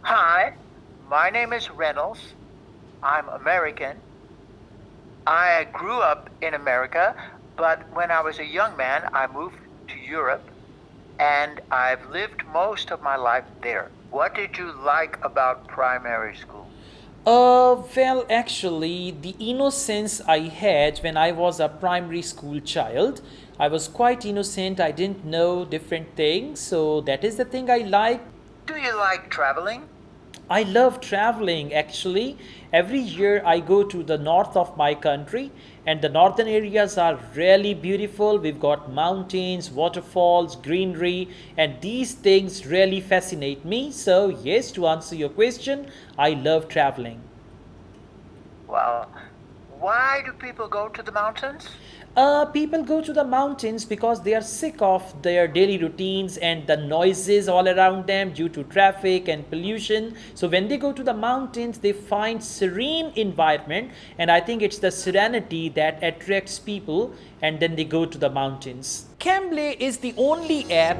Hi, my name is Reynolds. I'm American. I grew up in America, but when I was a young man, I moved to Europe and I've lived most of my life there. What did you like about primary school? Well, actually, the innocence I had when I was a primary school child, I was quite innocent. I didn't know different things, so that is the thing I like. Do you like traveling? I love traveling actually. Every year I go to the north of my country, and the northern areas are really beautiful. We've got mountains, waterfalls, greenery, and these things really fascinate me. So, yes, to answer your question, I love traveling. Well, why do people go to the mountains? People go to the mountains because they are sick of their daily routines and the noises all around them due to traffic and pollution. So when they go to the mountains, they find serene environment, and I think it's the serenity that attracts people, and then they go to the mountains. Cambly is the only app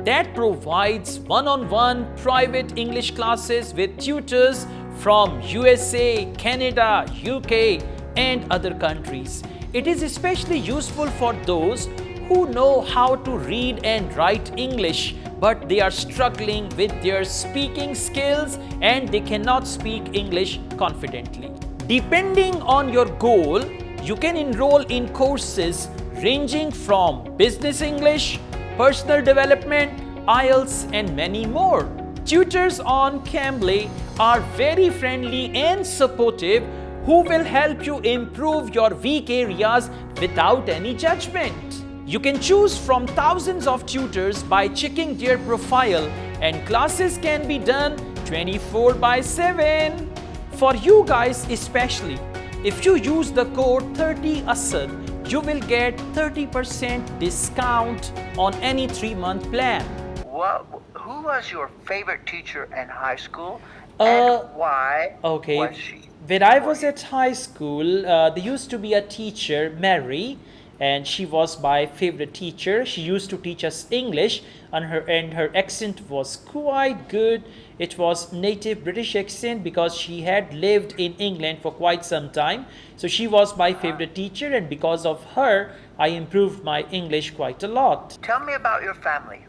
that provides one-on-one private English classes with tutors from USA, Canada, UK, and other countries. It is especially useful for those who know how to read and write English, but they are struggling with their speaking skills and they cannot speak English confidently. Depending on your goal, you can enroll in courses ranging from business English, personal development, Ielts, and many more. Tutors on Cambly are very friendly and supportive who will help you improve your weak areas without any judgment. You can choose from thousands of tutors by checking their profile, and classes can be done 24 by 7. For you guys especially, if you use the code 30 Asad, you will get 30% discount on any 3-month plan. What, who was your favorite teacher in high school and Uh, why was okay. she When I for was you? at high school, there used to be a teacher, Mary, and she was my favorite teacher. She used to teach us English, and her accent was quite good. It was native British accent because she had lived in England for quite some time. So she was my Uh-huh. favorite teacher, and because of her, I improved my English quite a lot. Tell me about your family.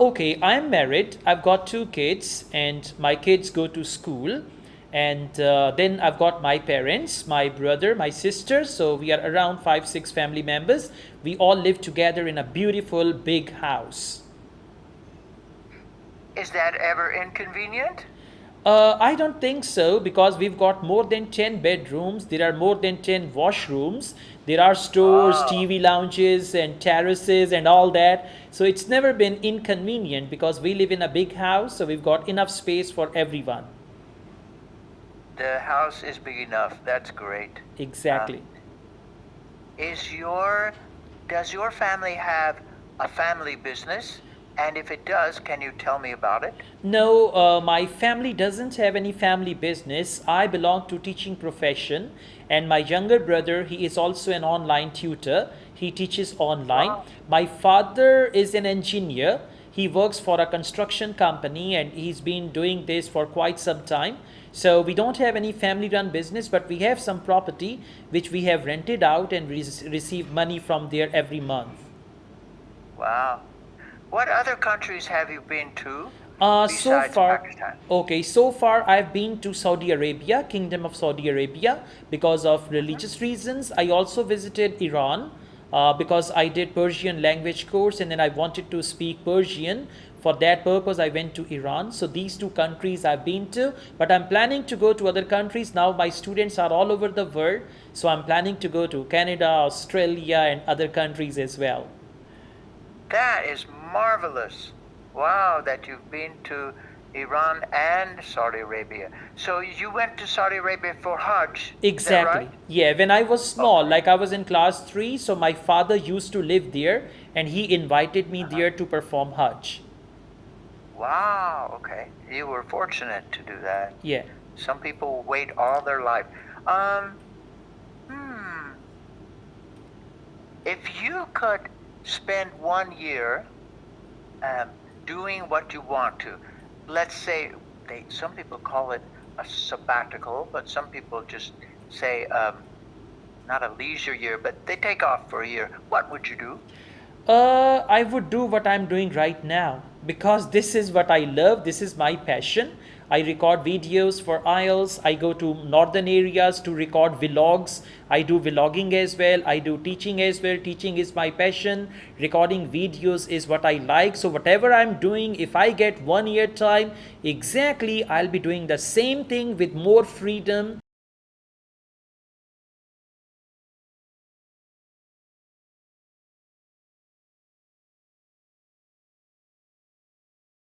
Okay, I'm married. I've got 2 kids, and my kids go to school. And then I've got my parents, my brother, my sister. So we are around 5, 6 family members. We all live together in a beautiful big house. Is that ever inconvenient? I don't think so because we've got more than 10 bedrooms. There are more than 10 washrooms. There are stores, Oh, TV lounges, and terraces, and all that. So it's never been inconvenient because we live in a big house. So we've got enough space for everyone. the house is big enough. That's great. Uh, Exactly. is your does your family have a family business? And if it does, can you tell me about it? No, my family doesn't have any family business. I belong to teaching profession, and my younger brother, he is also an online tutor. He teaches online. Wow. My father is an engineer. He works for a construction company, and he's been doing this for quite some time. So we don't have any family run business, but we have some property which we have rented out and receive money from there every month. Wow. What other countries have you been to So besides far, Pakistan? okay, so far I've been to Saudi Arabia, Kingdom of Saudi Arabia, because of Mhm. religious reasons. I also visited Iran because I did Persian language course and then I wanted to speak Persian. For that purpose, I went to Iran. So these 2 countries I've been to, but I'm planning to go to other countries. Now my students are all over the world, so I'm planning to go to Canada, Australia, and other countries as well. That is marvelous. Wow, that you've been to Iran and Saudi Arabia. So you went to Saudi Arabia for Hajj, is that Exactly. right? Yeah, when I was small, Okay. like I was in class 3, so my father used to live there and he invited me Uh-huh. there to perform Hajj. Wow, okay. You were fortunate to do that. Yeah. Some people wait all their life. Um, hmm. If you could spend 1 year um, doing what you want to, let's say some people call it a sabbatical, but some people just say not a leisure year, but they take off for a year. What would you do? I would do what I'm doing right now because this is what I love. This is my passion. I record videos for Ielts. I go to northern areas to record vlogs. I do vlogging as well. I do teaching as well. Teaching is my passion. Recording videos is what I like. So whatever I'm doing, if I get 1 year time, exactly I'll be doing the same thing with more freedom.